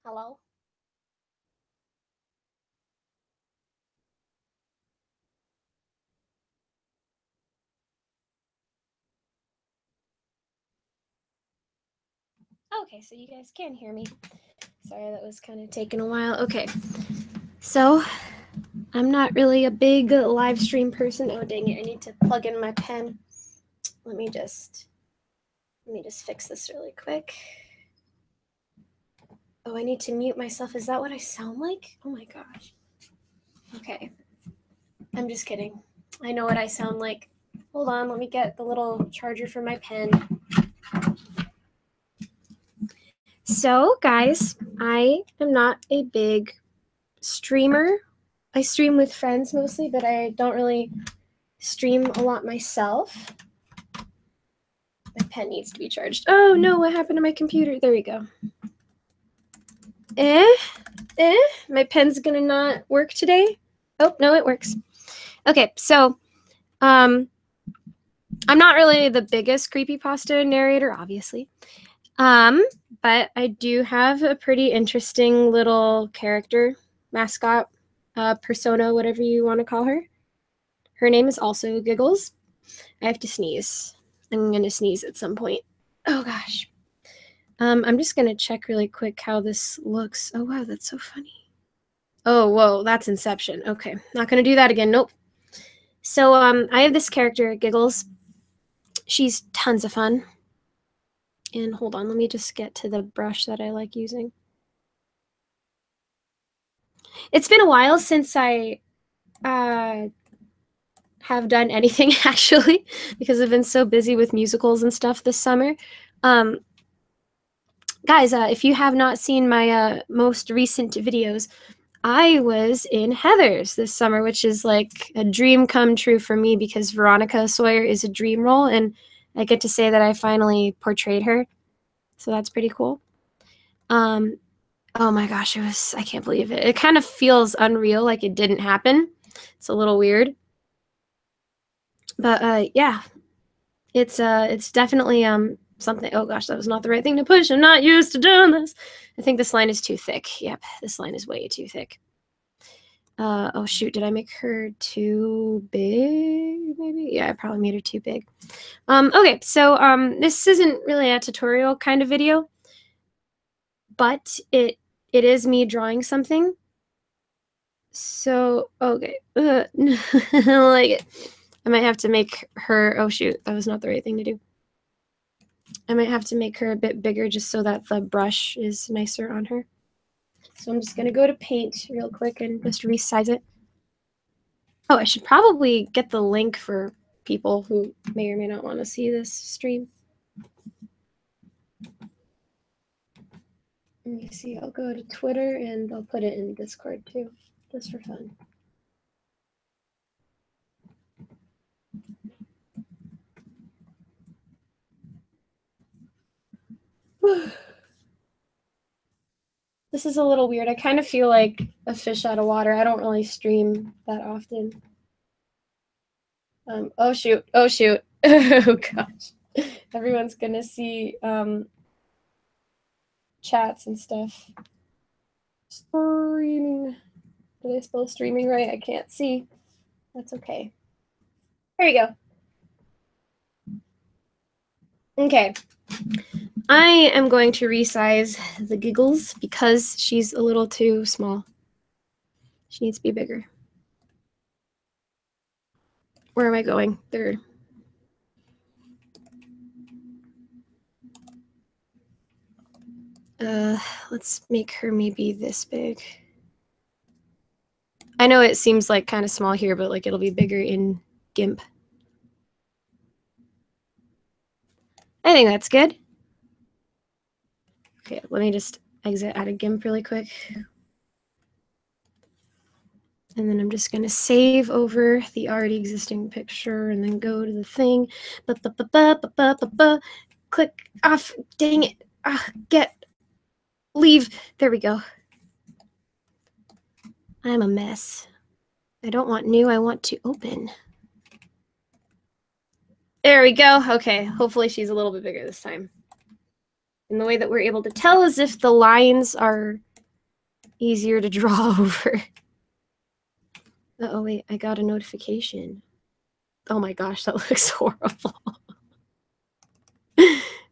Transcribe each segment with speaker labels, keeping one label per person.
Speaker 1: Hello? Okay, so you guys can hear me. Sorry, that was kind of taking a while. Okay, so I'm not really a big live stream person. Oh dang it! I need to plug in my pen. Let me just fix this really quick. Oh, I need to mute myself. Is that what I sound like? Oh my gosh. Okay, I'm just kidding. I know what I sound like. Hold on, let me get the little charger for my pen. So, guys, I am not a big streamer. I stream with friends mostly, but I don't really stream a lot myself. My pen needs to be charged. Oh no, what happened to my computer? There we go. My pen's gonna not work today. Oh, no, it works. Okay, so I'm not really the biggest creepypasta narrator, obviously. But I do have a pretty interesting little character, mascot, persona, whatever you want to call her. Her name is also Giggles. I have to sneeze. I'm gonna sneeze at some point. Oh gosh. I'm just gonna check really quick how this looks. Oh wow, that's so funny. Oh whoa, that's Inception. Okay, not gonna do that again. Nope. So I have this character, Giggles. She's tons of fun. And hold on, let me just get to the brush that I like using. It's been a while since I have done anything actually, because I've been so busy with musicals and stuff this summer. Guys, if you have not seen my most recent videos, I was in Heathers this summer, which is like a dream come true for me because Veronica Sawyer is a dream role, and I get to say that I finally portrayed her. So that's pretty cool. Oh my gosh, I can't believe it. It kind of feels unreal, like it didn't happen. It's a little weird. But yeah, it's definitely something. Oh gosh, that was not the right thing to push. I'm not used to doing this. I think this line is too thick. Yep, this line is way too thick. Oh shoot, did I make her too big? Maybe? Yeah, I probably made her too big. Okay, so this isn't really a tutorial kind of video, but it is me drawing something. So okay, I don't like it. I might have to make her. Oh shoot, that was not the right thing to do. I might have to make her a bit bigger just so that the brush is nicer on her. So I'm just gonna go to paint real quick and just resize it. Oh, I should probably get the link for people who may or may not want to see this stream. Let me see, I'll go to Twitter and I'll put it in Discord too, just for fun. This is a little weird. I kind of feel like a fish out of water. I don't really stream that often. Oh shoot, oh shoot. Oh gosh. Everyone's gonna see chats and stuff. Streaming. Did I spell streaming right? I can't see. That's okay. There we go. Okay. I am going to resize the Giggles because she's a little too small. She needs to be bigger. Where am I going? There. Let's make her maybe this big. I know it seems like kind of small here, but like it'll be bigger in GIMP. I think that's good. Okay, let me just exit out of GIMP really quick. And then I'm just going to save over the already existing picture and then go to the thing. Click off. Dang it. Leave. There we go. I'm a mess. I don't want new. I want to open. There we go. Okay. Hopefully she's a little bit bigger this time. And the way that we're able to tell is if the lines are easier to draw over. Oh, wait, I got a notification. Oh my gosh, that looks horrible.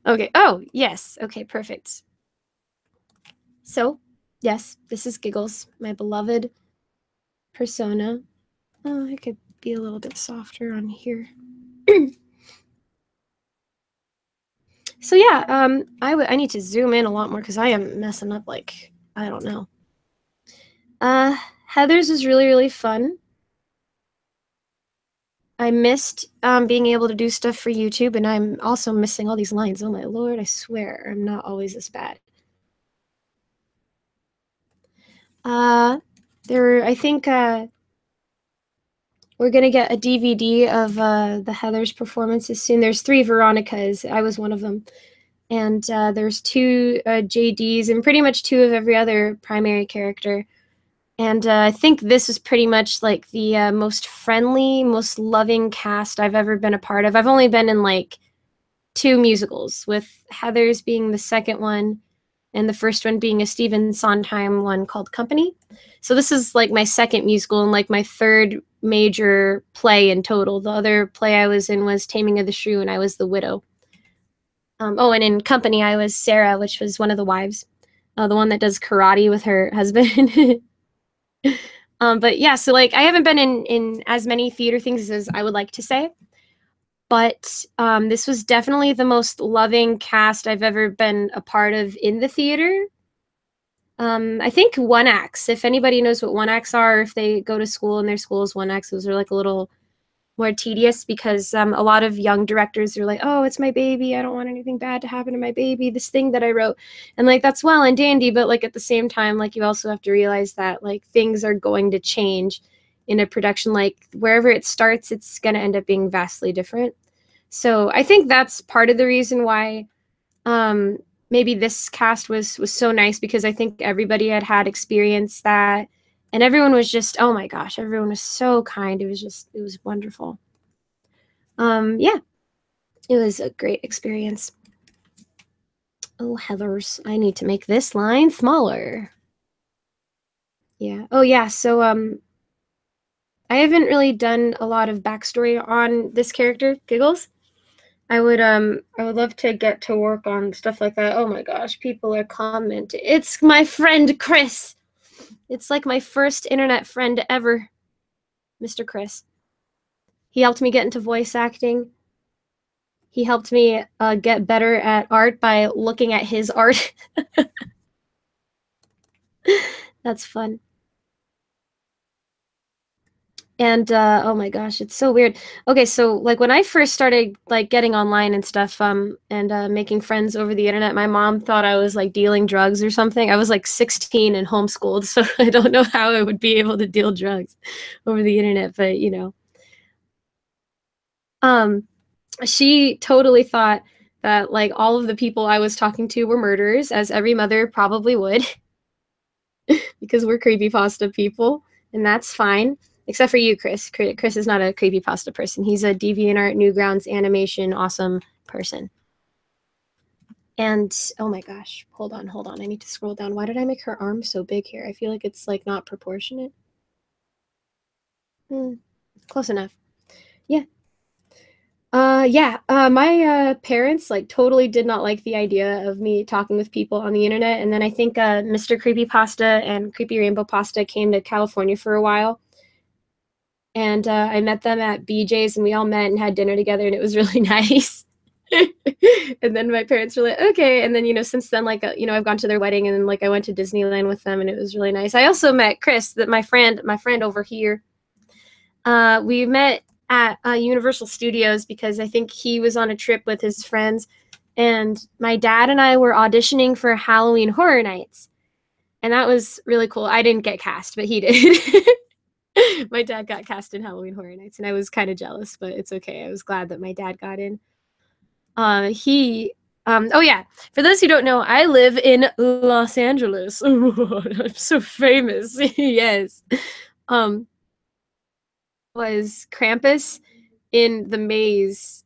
Speaker 1: Okay, oh, yes, okay, perfect. So, yes, this is Giggles, my beloved persona. Oh, I could be a little bit softer on here. So yeah, I need to zoom in a lot more because I am messing up like, I don't know. Heather's was really, really fun. I missed being able to do stuff for YouTube, and I'm also missing all these lines. Oh my lord, I swear, I'm not always this bad. I think we're gonna get a DVD of the Heather's performances soon. There's 3 Veronicas. I was one of them. And there's 2 JDs and pretty much 2 of every other primary character. And I think this is pretty much like the most friendly, most loving cast I've ever been a part of. I've only been in like 2 musicals, with Heather's being the second one, and the first one being a Stephen Sondheim one called Company. So this is like my second musical and like my 3rd major play in total. The other play I was in was Taming of the Shrew, and I was the widow. Oh, and in Company, I was Sarah, which was one of the wives, the one that does karate with her husband. But yeah, so like I haven't been in as many theater things as I would like to say, but this was definitely the most loving cast I've ever been a part of in the theater. I think one acts. If anybody knows what one acts are, if they go to school and their school is one acts, those are like a little more tedious because a lot of young directors are like, oh, it's my baby, I don't want anything bad to happen to my baby, this thing that I wrote. And like that's well and dandy, but like at the same time, like you also have to realize that like things are going to change in a production. Like wherever it starts, it's going to end up being vastly different. So I think that's part of the reason why maybe this cast was so nice, because I think everybody had experienced that, and everyone was just, oh my gosh, everyone was so kind. It was wonderful. Yeah, it was a great experience. Oh, Heathers, I need to make this line smaller. Yeah. Oh yeah, so I haven't really done a lot of backstory on this character, Giggles. I would love to get to work on stuff like that. Oh my gosh, people are commenting. It's my friend Chris. It's like my first internet friend ever, Mr. Chris. He helped me get into voice acting. He helped me get better at art by looking at his art. That's fun. And oh my gosh, it's so weird. Okay, so like when I first started like getting online and stuff, and making friends over the internet, my mom thought I was like dealing drugs or something. I was like 16 and homeschooled, so I don't know how I would be able to deal drugs over the internet, but you know. She totally thought that like all of the people I was talking to were murderers, as every mother probably would, because we're creepypasta people, and that's fine. Except for you, Chris. Chris is not a creepypasta person. He's a DeviantArt, Newgrounds, animation, awesome person. And oh my gosh, hold on. I need to scroll down. Why did I make her arm so big here? I feel like it's like not proportionate. Close enough. Yeah. My parents like totally did not like the idea of me talking with people on the internet. And then I think Mr. Creepypasta and Creepy Rainbow Pasta came to California for a while. And I met them at BJ's, and we all met and had dinner together, and it was really nice. And then my parents were like, okay. And then, you know, since then, like, you know, I've gone to their wedding, and then like I went to Disneyland with them, and it was really nice. I also met Chris, that my friend over here. We met at Universal Studios because I think he was on a trip with his friends, and my dad and I were auditioning for Halloween Horror Nights, and that was really cool. I didn't get cast, but he did. My dad got cast in Halloween Horror Nights, and I was kind of jealous, but it's okay. I was glad that my dad got in. Oh yeah, for those who don't know, I live in Los Angeles. I'm so famous. Yes. Was Krampus in the maze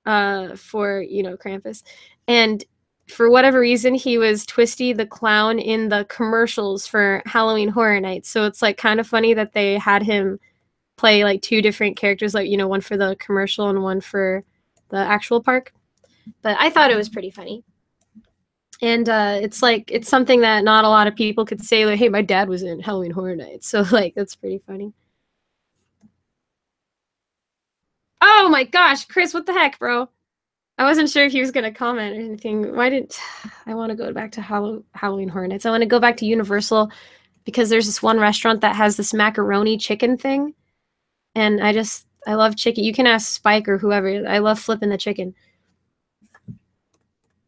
Speaker 1: for, you know, Krampus. And for whatever reason, he was Twisty the Clown in the commercials for Halloween Horror Nights. So it's like kind of funny that they had him play like two different characters, like, you know, one for the commercial and one for the actual park. But I thought it was pretty funny. And it's like, it's something that not a lot of people could say, like, hey, my dad was in Halloween Horror Nights. So like, that's pretty funny. Oh my gosh, Chris, what the heck, bro? I wasn't sure if he was going to comment or anything. Why didn't I want to go back to Halloween Horror Nights? I want to go back to Universal because there's this one restaurant that has this macaroni chicken thing. And I love chicken. You can ask Spike or whoever. I love flipping the chicken.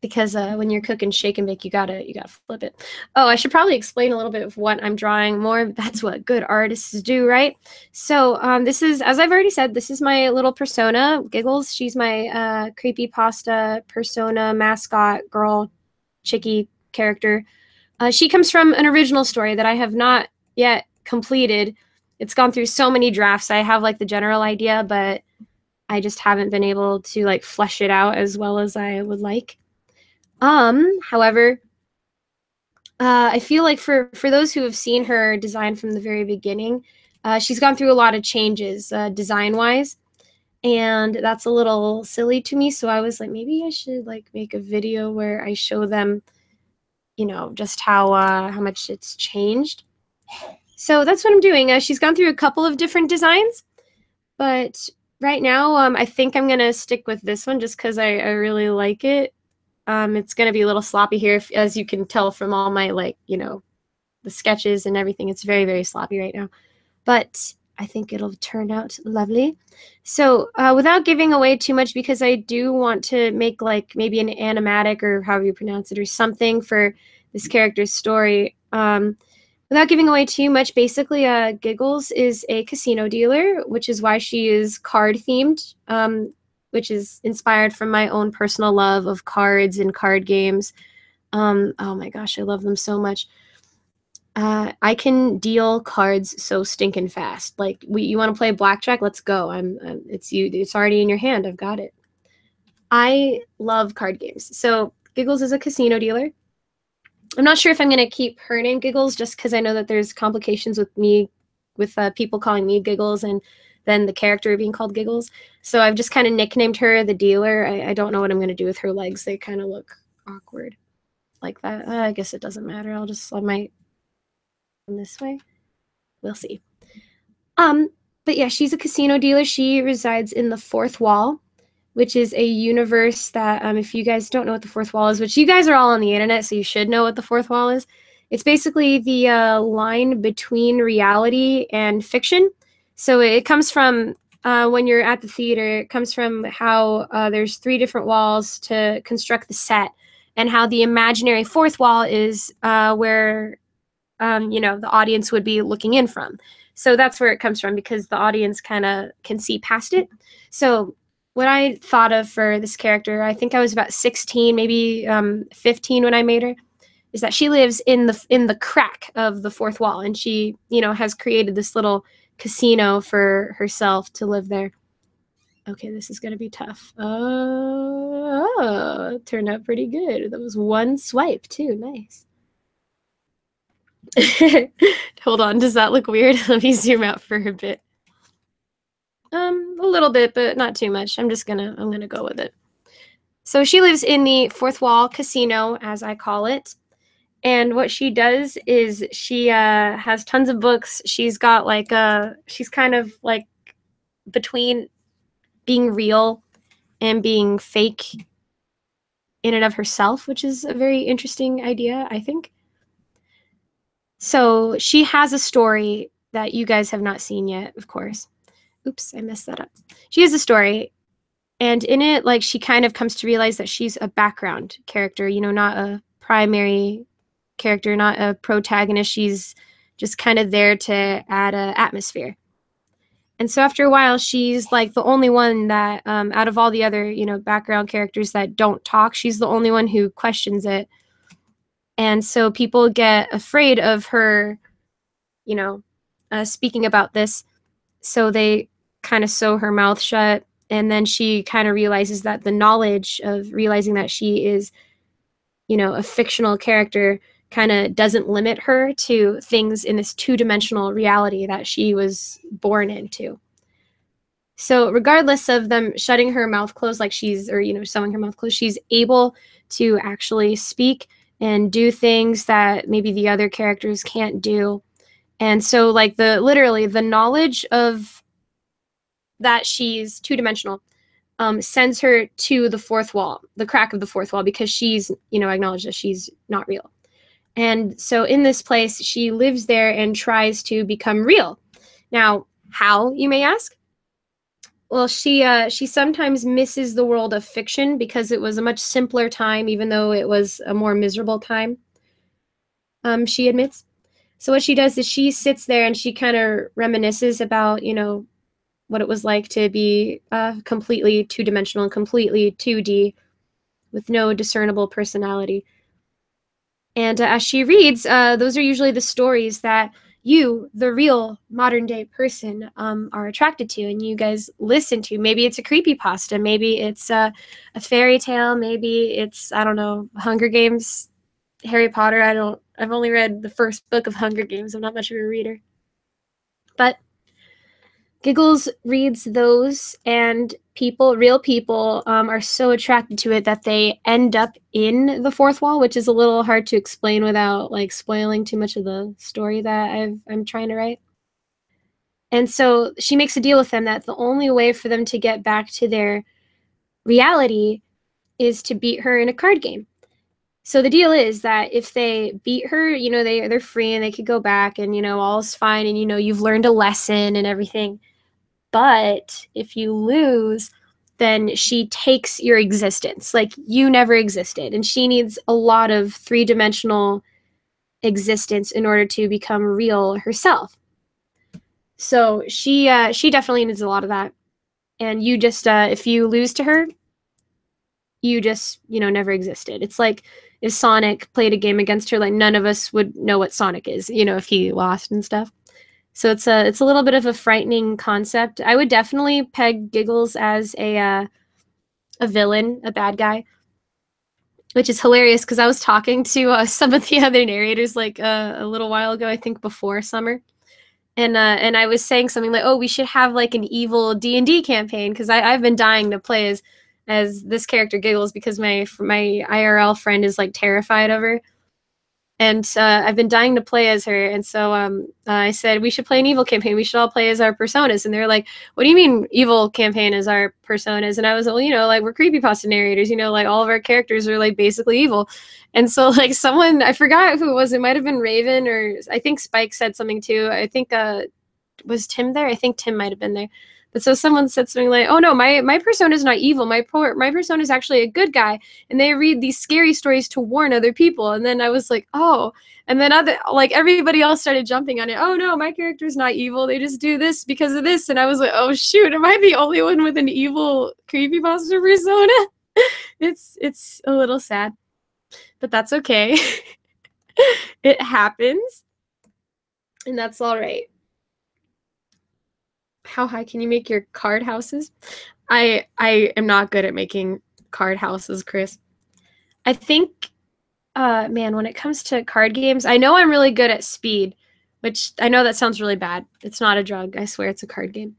Speaker 1: Because when you're cooking shake and bake, you gotta flip it. Oh, I should probably explain a little bit of what I'm drawing more. That's what good artists do, right? So this is, as I've already said, this is my little persona, Giggles. She's my creepypasta persona, mascot, girl, chickie character. She comes from an original story that I have not yet completed. It's gone through so many drafts. I have like the general idea, but I just haven't been able to like flesh it out as well as I would like. However, I feel like for those who have seen her design from the very beginning, she's gone through a lot of changes design-wise, and that's a little silly to me. So I was like, maybe I should like make a video where I show them, you know, just how much it's changed. So that's what I'm doing. She's gone through a couple of different designs, but right now, I think I'm gonna stick with this one just because I really like it. It's going to be a little sloppy here, as you can tell from all my, like, you know, the sketches and everything. It's very, very sloppy right now. But I think it'll turn out lovely. So without giving away too much, because I do want to make, like, maybe an animatic or however you pronounce it or something for this character's story. Without giving away too much, basically, Giggles is a casino dealer, which is why she is card-themed. Which is inspired from my own personal love of cards and card games. Oh my gosh, I love them so much. I can deal cards so stinking fast. Like, you want to play blackjack? Let's go. It's already in your hand. I've got it. I love card games. So Giggles is a casino dealer. I'm not sure if I'm going to keep her name Giggles just because I know that there's complications with people calling me Giggles and then the character being called Giggles. So I've just kind of nicknamed her the dealer. I don't know what I'm going to do with her legs. They kind of look awkward like that. I guess it doesn't matter. I might this way. We'll see. But yeah, she's a casino dealer. She resides in the Fourth Wall, which is a universe that, if you guys don't know what the Fourth Wall is, which you guys are all on the internet, so you should know what the Fourth Wall is. It's basically the line between reality and fiction. So it comes from when you're at the theater, it comes from how there's 3 different walls to construct the set, and how the imaginary fourth wall is where, you know, the audience would be looking in from. So that's where it comes from, because the audience kind of can see past it. So what I thought of for this character, I think I was about 16, maybe 15 when I made her, is that she lives in the crack of the fourth wall, and she, you know, has created this little casino for herself to live there. Okay, this is gonna be tough. Oh, it turned out pretty good. That was one swipe too. Nice. Hold on, does that look weird? Let me zoom out for a bit. A little bit, but not too much. I'm gonna go with it. So she lives in the fourth wall casino, as I call it. And what she does is she has tons of books. She's got like she's kind of like between being real and being fake in and of herself, which is a very interesting idea, I think. So she has a story that you guys have not seen yet, of course. Oops, I messed that up. She has a story, and in it, like, she kind of comes to realize that she's a background character, you know, not a primary character, not a protagonist. She's just kind of there to add an atmosphere. And so after a while, she's like the only one that, out of all the other, you know, background characters that don't talk, she's the only one who questions it. And so people get afraid of her, you know, speaking about this. So they kind of sew her mouth shut. And then she kind of realizes that the knowledge of realizing that she is you know, a fictional character kind of doesn't limit her to things in this two-dimensional reality that she was born into. So regardless of them shutting her mouth closed, like she's, or, you know, sewing her mouth closed, she's able to actually speak and do things that maybe the other characters can't do. And so like literally the knowledge of that she's two-dimensional sends her to the fourth wall, the crack of the fourth wall, because she's, you know, acknowledged that she's not real. And so in this place, she lives there and tries to become real. Now, how, you may ask? Well, she sometimes misses the world of fiction because it was a much simpler time, even though it was a more miserable time, she admits. So what she does is she sits there and she kind of reminisces about, you know, what it was like to be completely two-dimensional and completely 2D with no discernible personality. And as she reads, those are usually the stories that you, the real modern day person, are attracted to and you guys listen to. Maybe it's a creepypasta, maybe it's a fairy tale, maybe it's, I don't know, Hunger Games, Harry Potter. I've only read the first book of Hunger Games. I'm not much of a reader. But Giggles reads those, and real people, are so attracted to it that they end up in the fourth wall, which is a little hard to explain without like spoiling too much of the story that I'm trying to write. And so she makes a deal with them that the only way for them to get back to their reality is to beat her in a card game. So the deal is that if they beat her, you know, they're free and they could go back and, you know, all's fine and, you know, you've learned a lesson and everything. But if you lose, then she takes your existence. Like you never existed. And she needs a lot of three-dimensional existence in order to become real herself. So she definitely needs a lot of that. And you just if you lose to her, you just, you know, never existed. It's like if Sonic played a game against her, like none of us would know what Sonic is, you know, if he lost and stuff. So it's a little bit of a frightening concept. I would definitely peg Giggles as a villain, a bad guy, which is hilarious because I was talking to some of the other narrators like a little while ago, I think before summer, and I was saying something like, "Oh, we should have like an evil D&D campaign," because I've been dying to play as this character Giggles because my IRL friend is like terrified of her. And I've been dying to play as her. And so I said, we should play an evil campaign. We should all play as our personas. And they're like, what do you mean evil campaign as our personas? And I was like, well, you know, like we're creepypasta narrators, you know, like all of our characters are like basically evil. And so like someone, I forgot who it was. It might have been Raven, or I think Spike said something too. I think, was Tim there? I think Tim might have been there. But so someone said something like, oh no, my persona is not evil. My persona is actually a good guy. And they read these scary stories to warn other people. And then I was like, oh. And then everybody else started jumping on it. Oh no, my character is not evil. They just do this because of this. And I was like, oh shoot, am I the only one with an evil creepypasta persona? It's a little sad. But that's okay. It happens. And that's all right. How high can you make your card houses? I am not good at making card houses, Chris. I think, man, when it comes to card games, I know I'm really good at speed, which I know that sounds really bad. It's not a drug. I swear it's a card game.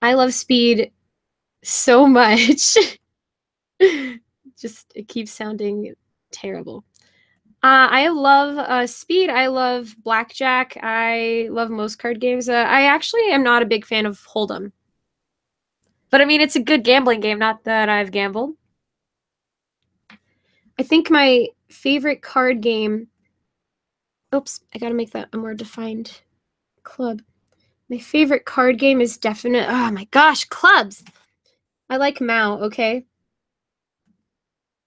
Speaker 1: I love speed so much. Just, it keeps sounding terrible. I love speed. I love blackjack. I love most card games. I actually am not a big fan of Hold'em. But I mean, it's a good gambling game, not that I've gambled. I think my favorite card game... Oops, I gotta make that a more defined club. My favorite card game is definite... Oh my gosh, clubs! I like Mao, okay?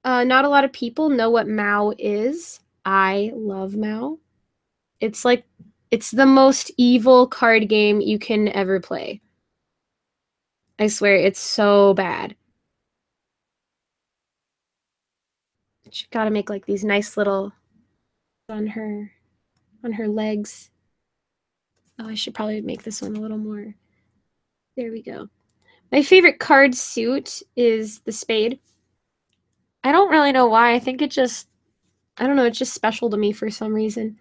Speaker 1: Not a lot of people know what Mao is. I love Mao. It's like... It's the most evil card game you can ever play. I swear, it's so bad. She gotta make like these nice little on her legs. Oh, I should probably make this one a little more. There we go. My favorite card suit is the spade. I don't really know why. I think it just, I don't know, it's just special to me for some reason.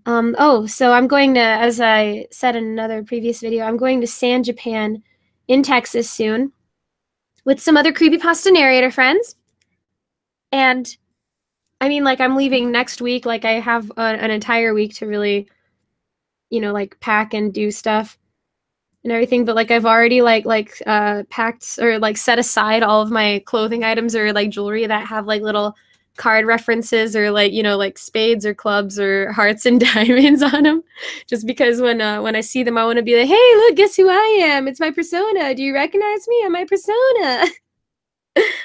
Speaker 1: Oh, so I'm going to, as I said in another previous video, I'm going to San Japan in Texas soon with some other creepypasta narrator friends. And I mean, like, I'm leaving next week. Like, I have an entire week to really, you know, like, pack and do stuff and everything. But like, I've already packed or like set aside all of my clothing items or like jewelry that have like little card references or like, you know, like spades or clubs or hearts and diamonds on them. Just because when I see them, I want to be like, hey, look, guess who I am? It's my persona. Do you recognize me? I'm my persona.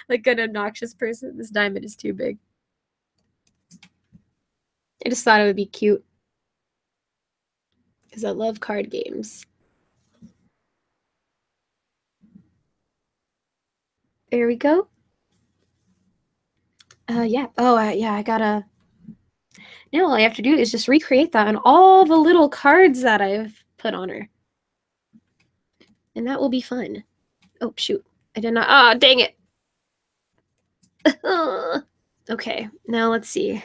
Speaker 1: Like an obnoxious person. This diamond is too big. I just thought it would be cute because I love card games. There we go. Yeah. Oh, yeah, I gotta. Now all I have to do is just recreate that on all the little cards that I've put on her. And that will be fun. Oh, shoot. I did not. Ah, dang it. Okay, now let's see.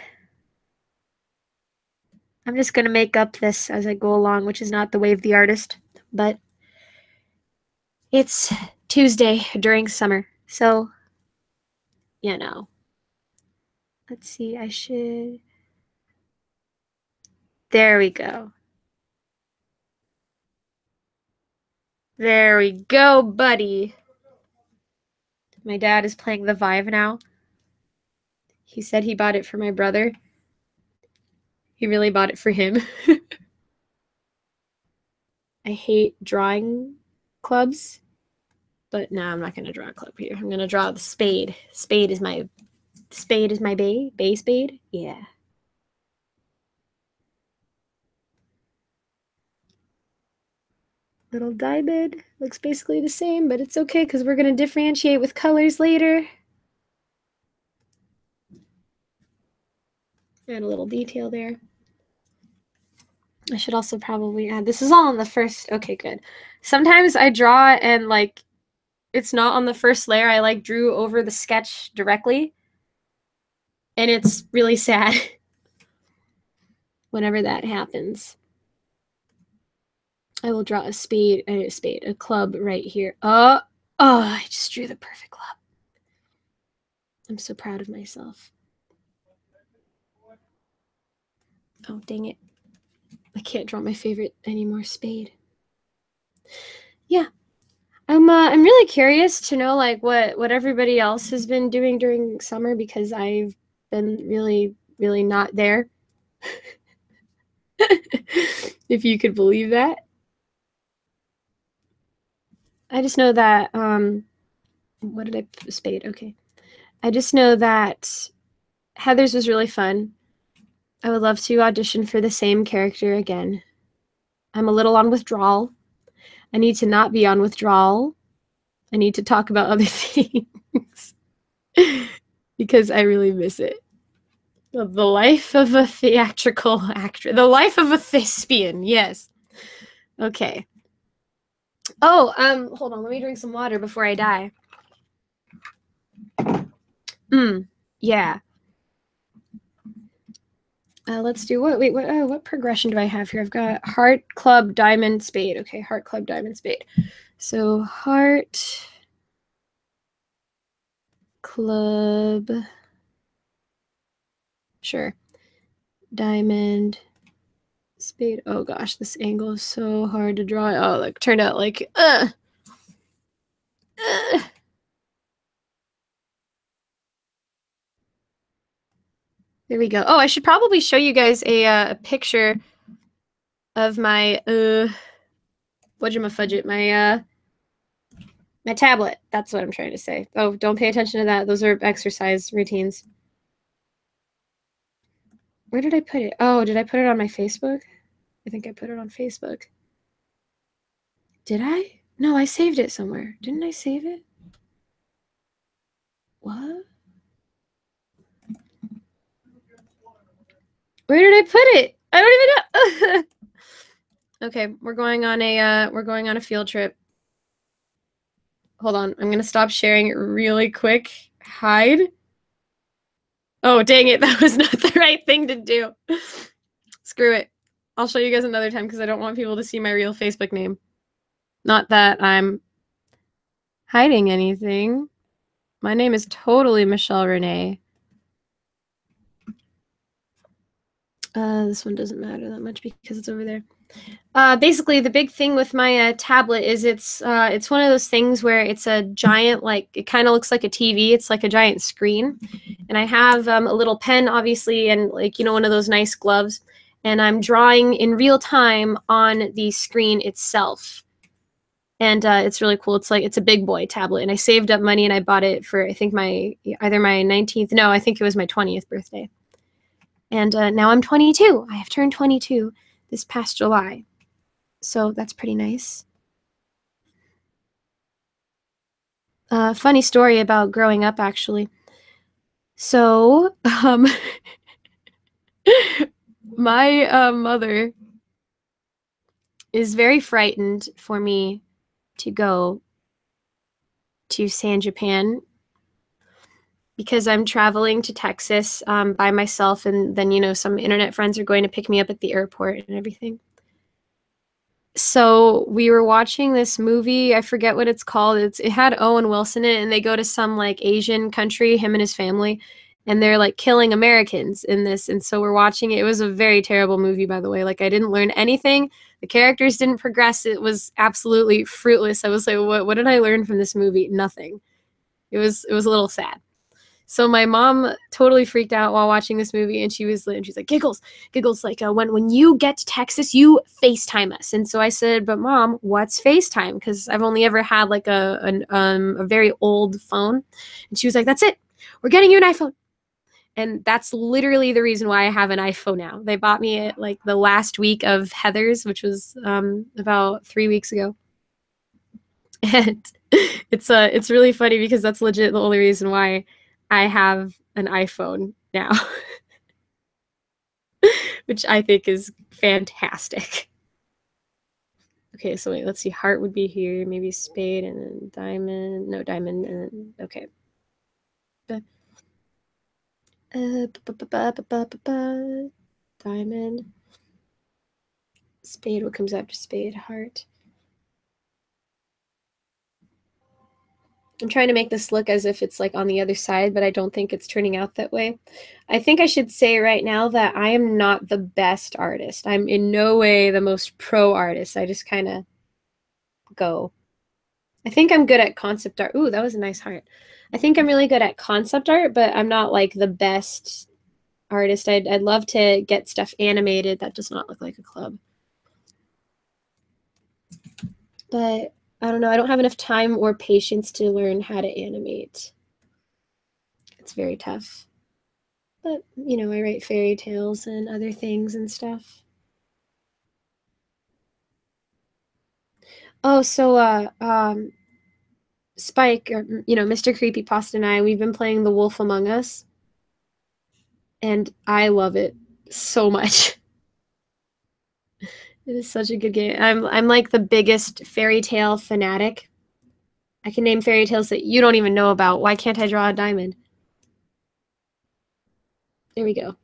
Speaker 1: I'm just going to make up this as I go along, which is not the way of the artist, but it's Tuesday during summer. So, you know. Let's see. I should. There we go. There we go, buddy. My dad is playing the Vive now. He said he bought it for my brother. He really bought it for him. I hate drawing clubs, but no, I'm not going to draw a club here. I'm going to draw the spade. Spade is my bay. Bay spade? Yeah. Little diamond. Looks basically the same, but it's okay because we're going to differentiate with colors later. Add a little detail there. I should also probably add, this is all on the first, okay, good. Sometimes I draw and like, it's not on the first layer. I like drew over the sketch directly. And it's really sad whenever that happens. I will draw a club right here. Oh, I just drew the perfect club. I'm so proud of myself. Oh, dang it. I can't draw my favorite anymore, spade. Yeah. I'm really curious to know like what everybody else has been doing during summer because I've been really, really not there. If you could believe that. I just know that what did I spade? Okay. I just know that Heather's was really fun. I would love to audition for the same character again. I'm a little on withdrawal. I need to not be on withdrawal. I need to talk about other things because I really miss it. The life of a theatrical actress. The life of a thespian, yes. Okay. Oh, hold on. Let me drink some water before I die. Yeah. Let's do what? Wait, what progression do I have here? I've got heart, club, diamond, spade. Okay, heart, club, diamond, spade. So heart, club, sure, diamond, spade. Oh gosh, this angle is so hard to draw. Oh, like turned out like There we go. Oh, I should probably show you guys a picture of my whatchamafudget, my tablet. That's what I'm trying to say. Oh, don't pay attention to that. Those are exercise routines. Where did I put it? Oh, did I put it on my Facebook? I think I put it on Facebook. Did I? No, I saved it somewhere. Didn't I save it? What? Where did I put it? I don't even know. Okay, we're going on a field trip. Hold on, I'm gonna stop sharing it really quick. Hide. Oh, dang it. That was not the right thing to do. Screw it. I'll show you guys another time because I don't want people to see my real Facebook name. Not that I'm hiding anything. My name is totally Michelle Renee. This one doesn't matter that much because it's over there. Basically, the big thing with my tablet is it's one of those things where it's a giant, like, it kind of looks like a TV. It's like a giant screen. And I have a little pen, obviously, and, like, you know, one of those nice gloves. And I'm drawing in real time on the screen itself. And it's really cool. It's like, it's a big boy tablet. And I saved up money and I bought it for, I think, either my 19th, no, I think it was my 20th birthday. And now I'm 22. I have turned 22 this past July. So that's pretty nice. Funny story about growing up, actually. So, my mother is very frightened for me to go to San Japan because I'm traveling to Texas by myself, and then, you know, some internet friends are going to pick me up at the airport and everything. So we were watching this movie, I forget what it's called. It had Owen Wilson in it, and they go to some, like, Asian country, him and his family, and they're, like, killing Americans in this. And so we're watching it. It was a very terrible movie, by the way. Like, I didn't learn anything. The characters didn't progress. It was absolutely fruitless. I was like, what did I learn from this movie? Nothing. It was a little sad. So my mom totally freaked out while watching this movie, and she's like, Giggles, like, when you get to Texas, you FaceTime us. And so I said, but Mom, what's FaceTime? Because I've only ever had, like, a very old phone. And she was like, that's it. We're getting you an iPhone. And that's literally the reason why I have an iPhone now. They bought me it, like, the last week of Heather's, which was about 3 weeks ago. And it's really funny because that's legit the only reason why I have an iPhone now, which I think is fantastic. Okay, so wait, let's see. Heart would be here, maybe spade, and then diamond. No, diamond, and then, okay. Diamond. Spade, what comes after spade? Heart. I'm trying to make this look as if it's, like, on the other side, but I don't think it's turning out that way. I think I should say right now that I am not the best artist. I'm in no way the most pro artist. I just kind of go. I think I'm good at concept art. Ooh, that was a nice heart. I think I'm really good at concept art, but I'm not, like, the best artist. I'd love to get stuff animated. That does not look like a club. But I don't know. I don't have enough time or patience to learn how to animate. It's very tough. But, you know, I write fairy tales and other things and stuff. Oh, so Spike, or, you know, Mr. Creepypasta and I, we've been playing The Wolf Among Us. And I love it so much. It is such a good game. I'm like the biggest fairy tale fanatic. I can name fairy tales that you don't even know about. Why can't I draw a diamond? There we go.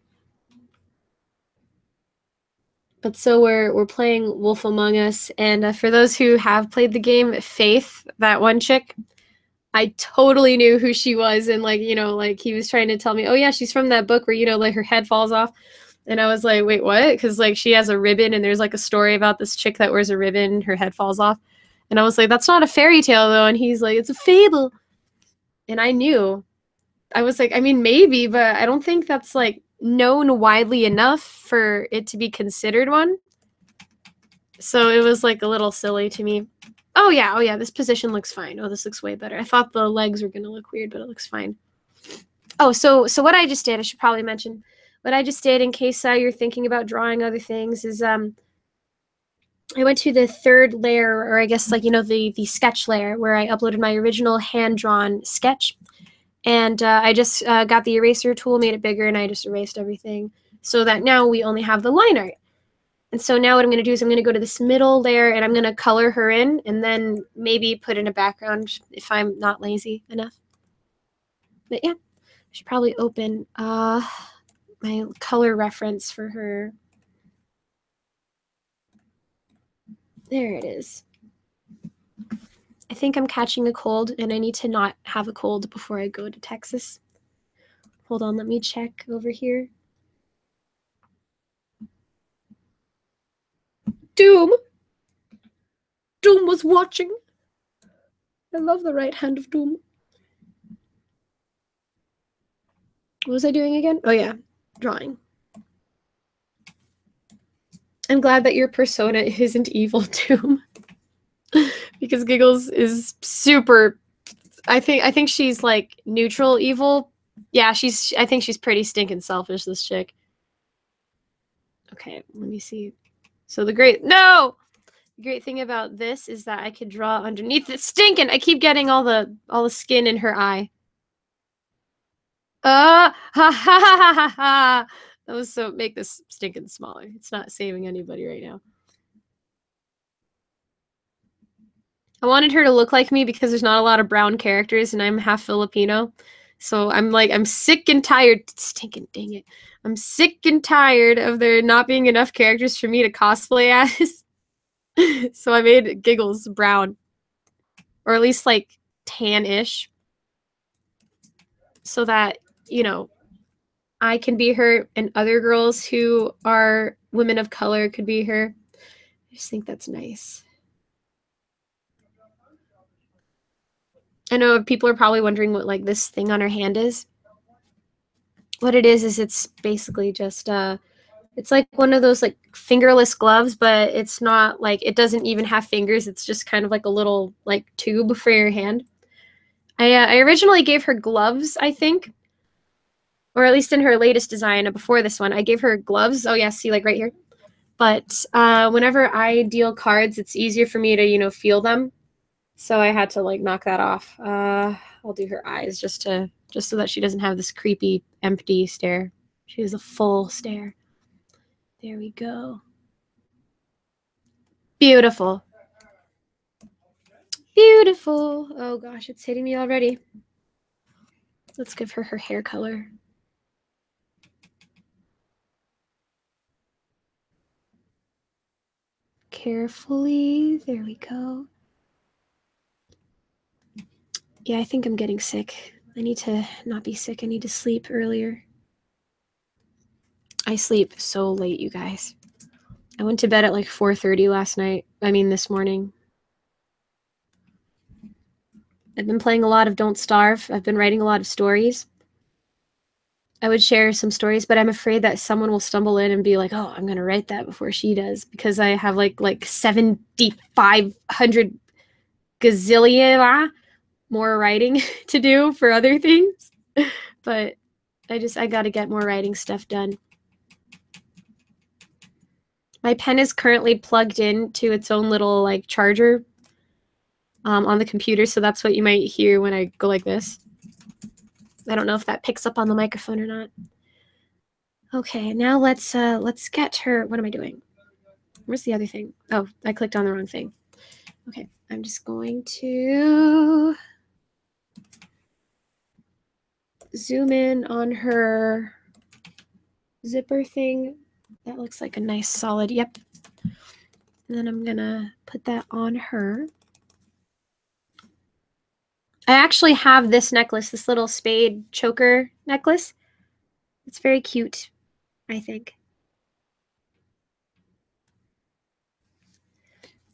Speaker 1: But so we're playing Wolf Among Us, and for those who have played the game, Faith, that one chick, I totally knew who she was, and, like, you know, like, he was trying to tell me, oh yeah, she's from that book where, you know, like, her head falls off. And I was like, wait, what? Because, like, she has a ribbon, and there's, like, a story about this chick that wears a ribbon and her head falls off. And I was like, that's not a fairy tale, though. And he's like, it's a fable. And I knew. I was like, I mean, maybe, but I don't think that's, like, known widely enough for it to be considered one. So it was, like, a little silly to me. Oh yeah, this position looks fine. Oh, this looks way better. I thought the legs were going to look weird, but it looks fine. Oh, so what I just did, I should probably mention, what I just did in case you're thinking about drawing other things is I went to the third layer, or I guess, like, you know, the sketch layer, where I uploaded my original hand-drawn sketch. And I just got the eraser tool, made it bigger, and I just erased everything so that now we only have the line art. And so now what I'm going to do is I'm going to go to this middle layer, and I'm going to color her in, and then maybe put in a background if I'm not lazy enough. But yeah, should probably open my color reference for her. There it is. I think I'm catching a cold, and I need to not have a cold before I go to Texas. Hold on, let me check over here. Doom! Doom was watching. I love the right hand of Doom. What was I doing again? Oh yeah, drawing. I'm glad that your persona isn't evil, Doom. Because Giggles is super, I think she's like neutral evil. Yeah, I think she's pretty stinking selfish, this chick. Okay, let me see. So the great thing about this is that I could draw underneath it. Stinking! I keep getting all the skin in her eye. Ha ha ha ha ha! That was so, make this stinking smaller. It's not saving anybody right now. I wanted her to look like me because there's not a lot of brown characters and I'm half Filipino. So I'm sick and tired. Stinking dang it. I'm sick and tired of there not being enough characters for me to cosplay as. So I made Giggles brown. Or at least like tan-ish. So that, you know, I can be her and other girls who are women of color could be her. I just think that's nice. I know people are probably wondering what like this thing on her hand is. What it is it's basically just it's like one of those like fingerless gloves, but it's not like, it doesn't even have fingers. It's just kind of like a little like tube for your hand. I originally gave her gloves, I think, or at least in her latest design before this one, I gave her gloves. Oh yeah, see, like right here. But whenever I deal cards, it's easier for me to, you know, feel them. So I had to like knock that off. I'll do her eyes just so that she doesn't have this creepy empty stare. She has a full stare. There we go. Beautiful. Beautiful. Oh gosh, it's hitting me already. Let's give her hair color. Carefully. There we go. Yeah, I think I'm getting sick. I need to not be sick. I need to sleep earlier. I sleep so late, you guys. I went to bed at like 4:30 last night. I mean, this morning. I've been playing a lot of Don't Starve. I've been writing a lot of stories. I would share some stories, but I'm afraid that someone will stumble in and be like, "Oh, I'm gonna write that before she does," because I have like 7,500 gazillion more writing to do for other things. But I got to get more writing stuff done. My pen is currently plugged into its own little like charger on the computer, so that's what you might hear when I go like this. I don't know if that picks up on the microphone or not. Okay, now let's get her. What am I doing? Where's the other thing? Oh, I clicked on the wrong thing. Okay, I'm just going to zoom in on her zipper thing. That looks like a nice solid, yep. And then I'm gonna put that on her. I actually have this necklace, this little spade choker necklace. It's very cute, I think.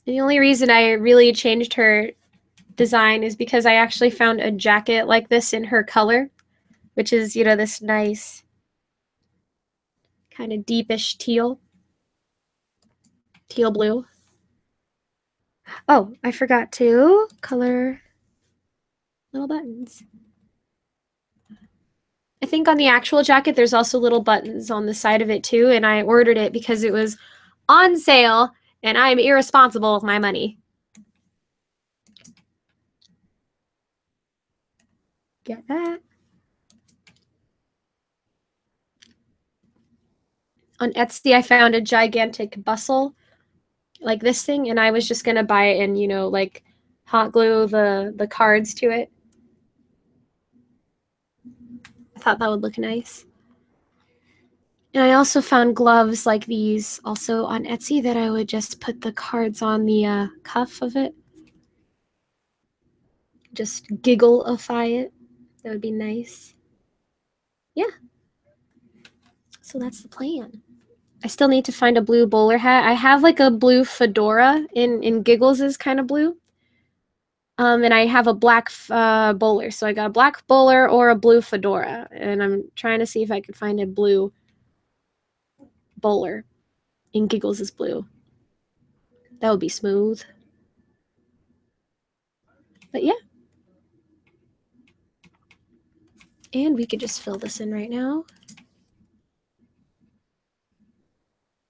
Speaker 1: The only reason I really changed her design is because I actually found a jacket like this in her color, which is, you know, this nice kind of deepish teal blue. Oh, I forgot to color little buttons. I think on the actual jacket, there's also little buttons on the side of it too, and I ordered it because it was on sale, and I'm irresponsible with my money. Get that. On Etsy, I found a gigantic bustle like this thing, and I was just gonna buy it and, you know, like hot glue the cards to it. I thought that would look nice. And I also found gloves like these also on Etsy that I would just put the cards on the cuff of it. Just Giggleify it. That would be nice. Yeah. So that's the plan. I still need to find a blue bowler hat. I have like a blue fedora in Giggles is kind of blue. And I have a black bowler. So I got a black bowler or a blue fedora. And I'm trying to see if I could find a blue bowler in Giggles is blue. That would be smooth. But yeah. And we could just fill this in right now.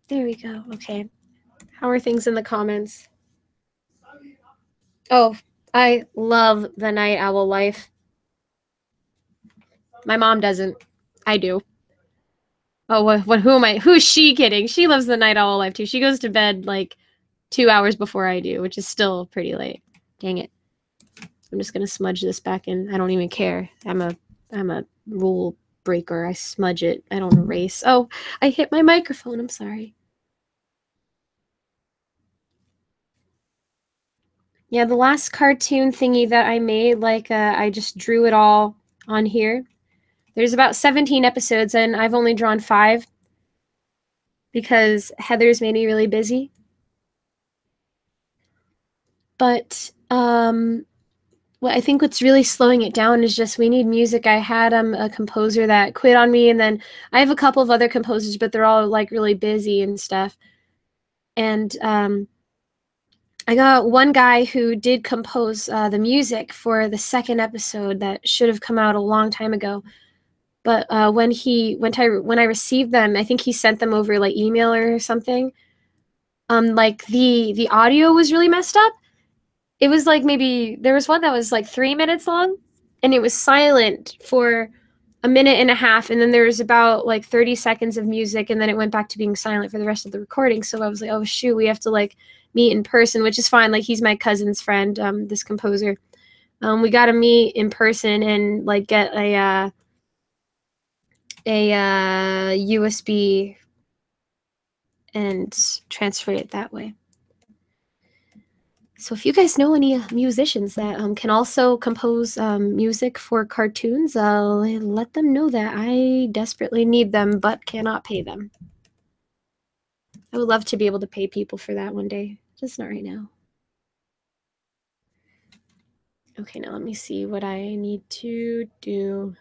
Speaker 1: There we go. Okay. How are things in the comments? Oh, I love the night owl life. My mom doesn't. I do. Oh, who am I? Who's she kidding? She lives the night owl life too. She goes to bed like 2 hours before I do, which is still pretty late. Dang it. I'm just gonna smudge this back in. I don't even care. I'm a rule breaker. I smudge it. I don't erase. Oh, I hit my microphone. I'm sorry. Yeah, the last cartoon thingy that I made, like I just drew it all on here. There's about 17 episodes, and I've only drawn 5 because Heather's made me really busy. But what I think what's really slowing it down is just we need music. I had a composer that quit on me, and then I have a couple of other composers, but they're all like really busy and stuff. And I got one guy who did compose the music for the second episode that should have come out a long time ago. But when I received them, I think he sent them over like email or something. Like the audio was really messed up. It was like maybe there was one that was like 3 minutes long, and it was silent for a minute and a half, and then there was about like 30 seconds of music, and then it went back to being silent for the rest of the recording. So I was like, oh shoot, we have to like meet in person, which is fine. Like he's my cousin's friend, this composer. We got to meet in person and like get a USB and transfer it that way. So if you guys know any musicians that can also compose music for cartoons, I'll let them know that I desperately need them but cannot pay them. I would love to be able to pay people for that one day, just not right now. Okay, now let me see what I need to do.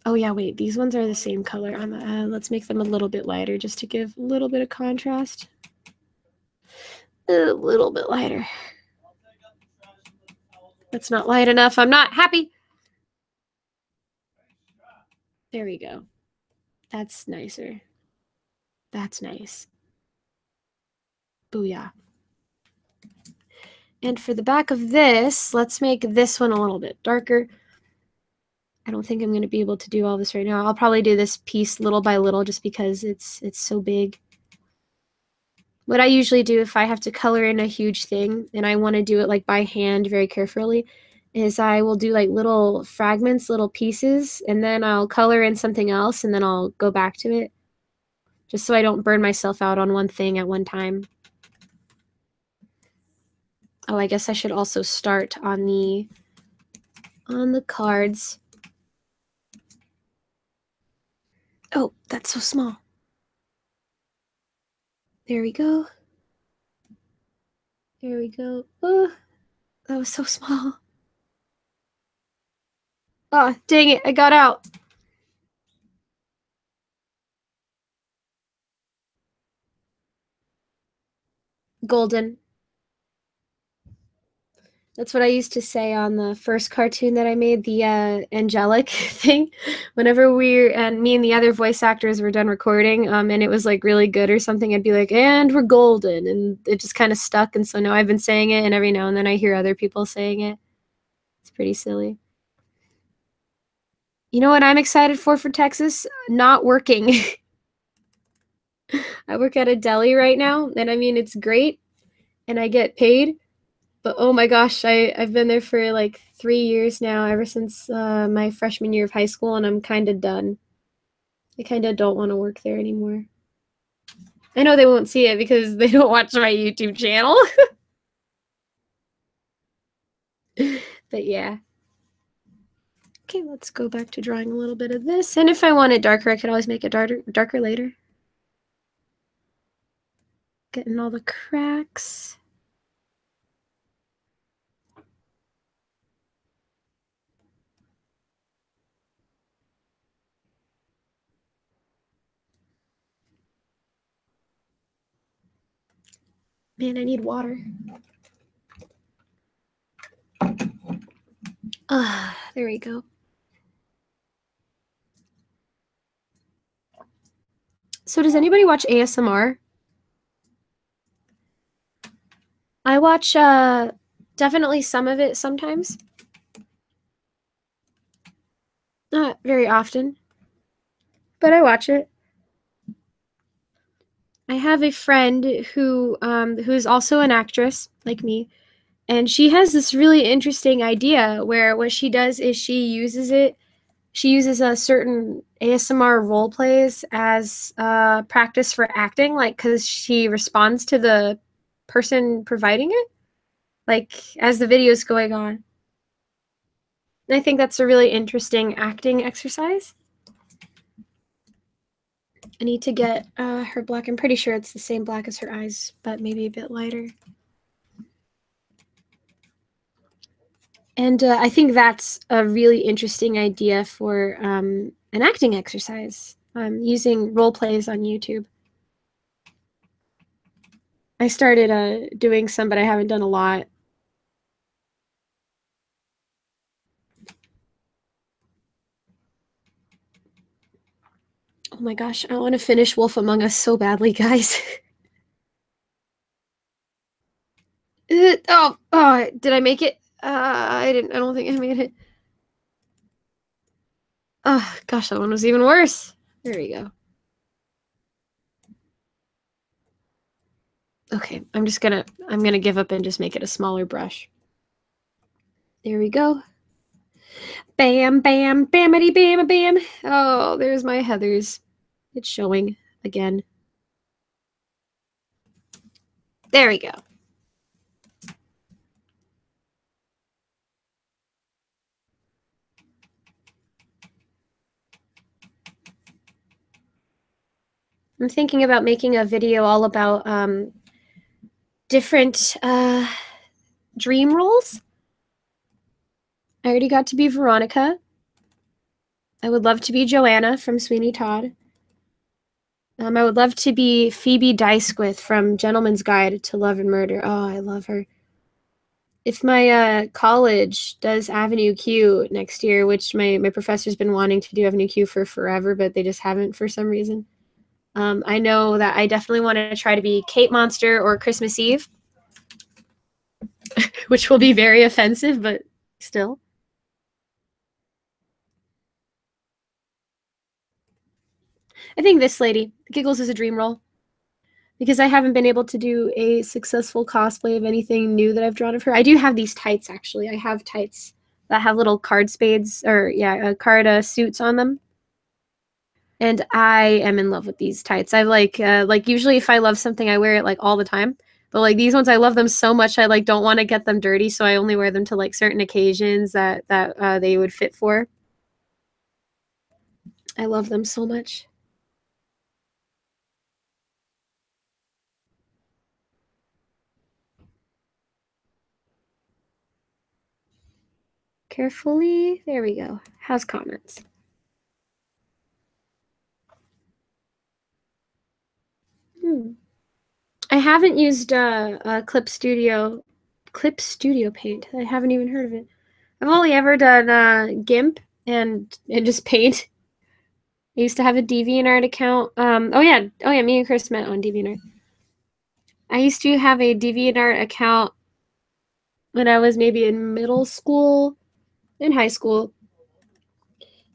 Speaker 1: Oh yeah, wait, these ones are the same color. Let's make them a little bit lighter just to give a little bit of contrast. A little bit lighter. That's not light enough. I'm not happy. There we go. That's nicer. That's nice. Booyah. And for the back of this, let's make this one a little bit darker. I don't think I'm going to be able to do all this right now. I'll probably do this piece little by little just because it's so big. What I usually do if I have to color in a huge thing and I want to do it like by hand very carefully is I will do like little fragments, little pieces, and then I'll color in something else and then I'll go back to it just so I don't burn myself out on one thing at one time. Oh, I guess I should also start on the cards. Oh, that's so small. There we go. There we go. Oh, that was so small. Oh, dang it, I got out. Golden. That's what I used to say on the first cartoon that I made, the angelic thing. Whenever me and the other voice actors were done recording, and it was like really good or something, I'd be like, and we're golden, and it just kind of stuck. And so now I've been saying it, and every now and then I hear other people saying it. It's pretty silly. You know what I'm excited for Texas? Not working. I work at a deli right now, and I mean, it's great, and I get paid. Oh my gosh, I've been there for like 3 years now, ever since my freshman year of high school, and I'm kind of done. I kind of don't want to work there anymore. I know they won't see it because they don't watch my YouTube channel. But yeah. Okay, let's go back to drawing a little bit of this. And if I want it darker, I could always make it darker later. Getting all the cracks. Man, I need water. Ah, there we go. So does anybody watch ASMR? I watch definitely some of it sometimes. Not very often, but I watch it. I have a friend who is also an actress like me, and she has this really interesting idea where what she does is she uses a certain ASMR role plays as practice for acting, like because she responds to the person providing it, like as the video's going on. And I think that's a really interesting acting exercise. I need to get her black. I'm pretty sure it's the same black as her eyes, but maybe a bit lighter. And I think that's a really interesting idea for an acting exercise, using role plays on YouTube. I started doing some, but I haven't done a lot. Oh my gosh, I want to finish Wolf Among Us so badly, guys. Oh, did I make it? I didn't. I don't think I made it. Oh gosh, that one was even worse. There we go. Okay, I'm gonna give up and just make it a smaller brush. There we go. Bam, bam, bamity, bam, bam. Oh, there's my heathers. It's showing again. There we go. I'm thinking about making a video all about different dream roles. I already got to be Veronica. I would love to be Joanna from Sweeney Todd. I would love to be Phoebe Dysquith from Gentleman's Guide to Love and Murder. Oh, I love her. If my college does Avenue Q next year, which my professor's been wanting to do Avenue Q for forever, but they just haven't for some reason. I know that I definitely want to try to be Kate Monster or Christmas Eve, which will be very offensive, but still. I think this lady, Giggles, is a dream role because I haven't been able to do a successful cosplay of anything new that I've drawn of her. I do have these tights, actually. I have tights that have little card spades, or yeah, card suits on them. And I am in love with these tights. I like usually if I love something, I wear it like all the time. But like these ones, I love them so much. I like don't want to get them dirty, so I only wear them to like certain occasions that they would fit for. I love them so much. Carefully. There we go. How's comments? I haven't used Clip Studio Paint. I haven't even heard of it. I've only ever done GIMP and just Paint. I used to have a DeviantArt account. Oh yeah, me and Chris met on DeviantArt. I used to have a DeviantArt account when I was maybe in middle school and high school.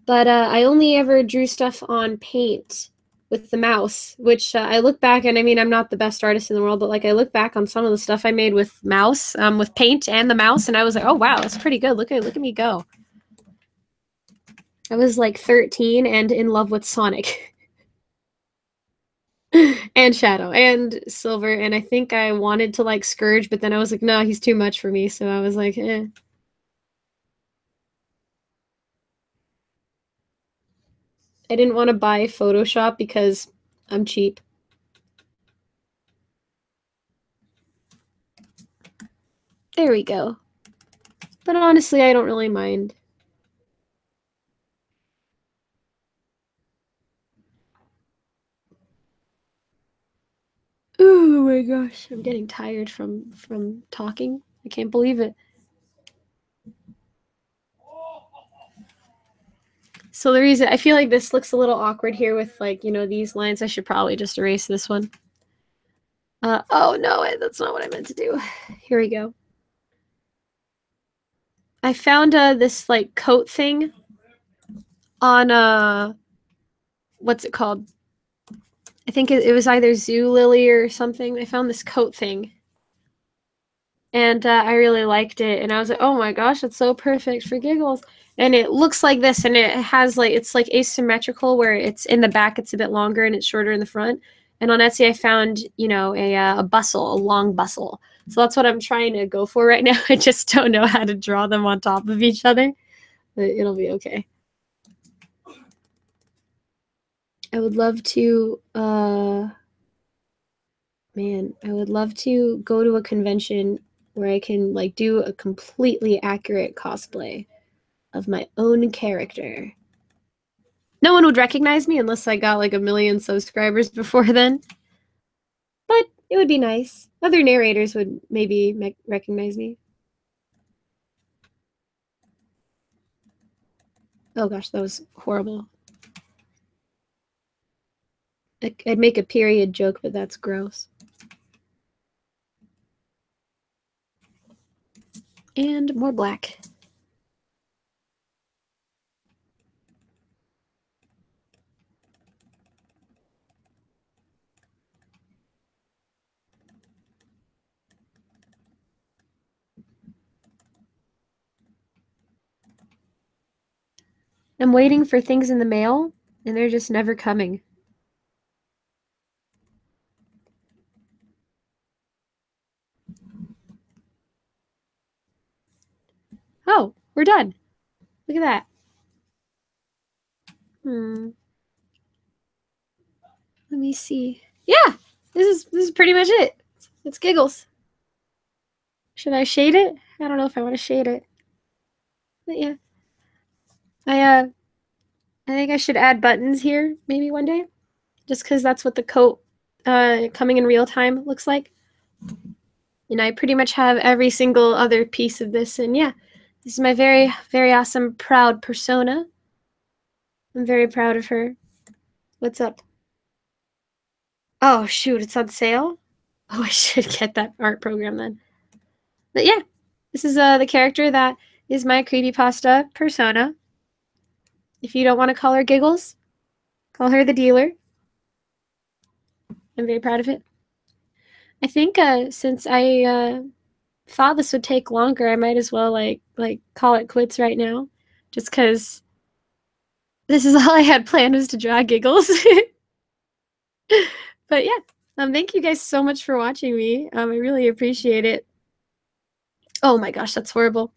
Speaker 1: But I only ever drew stuff on Paint with the mouse, which I look back and I mean, I'm not the best artist in the world, but like I look back on some of the stuff I made with mouse, with paint and the mouse, and I was like, oh wow, that's pretty good. Look at me go. I was like 13 and in love with Sonic. And Shadow and Silver, and I think I wanted to like Scourge, but then I was like, no, he's too much for me, so I was like, eh. I didn't want to buy Photoshop because I'm cheap. There we go. But honestly, I don't really mind. Oh my gosh, I'm getting tired from talking. I can't believe it. So the reason I feel like this looks a little awkward here with like, you know, these lines, I should probably just erase this one. Oh no, that's not what I meant to do. Here we go. I found this like coat thing on what's it called? I think it was either Zoolily or something. I found this coat thing. And I really liked it. And I was like, oh my gosh, it's so perfect for Giggles. And it looks like this, and it has like, it's like asymmetrical where it's in the back, it's a bit longer and it's shorter in the front. And on Etsy, I found, you know, a bustle, a long bustle. So that's what I'm trying to go for right now. I just don't know how to draw them on top of each other. But it'll be okay. I would love to, man, I would love to go to a convention where I can like do a completely accurate cosplay of my own character. No one would recognize me unless I got like 1 million subscribers before then. But it would be nice. Other narrators would maybe recognize me. Oh gosh, that was horrible. I'd make a period joke, but that's gross. And more black. I'm waiting for things in the mail, and they're just never coming. Oh, we're done. Look at that. Let me see. Yeah, this is pretty much it. It's Giggles. Should I shade it? I don't know if I want to shade it. But yeah. I think I should add buttons here maybe one day. Just because that's what the coat coming in real time looks like. And I pretty much have every single other piece of this. And yeah, this is my very, very awesome, proud persona. I'm very proud of her. What's up? Oh, shoot, it's on sale? Oh, I should get that art program then. But yeah, this is the character that is my creepypasta persona. If you don't want to call her Giggles, call her the dealer. I'm very proud of it. I think since I thought this would take longer, I might as well like call it quits right now, just because this is all I had planned was to draw Giggles. But yeah, thank you guys so much for watching me. I really appreciate it. Oh my gosh, that's horrible.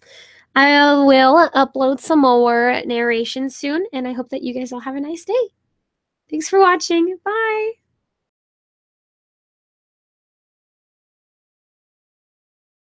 Speaker 1: I will upload some more narration soon, and I hope that you guys all have a nice day. Thanks for watching. Bye.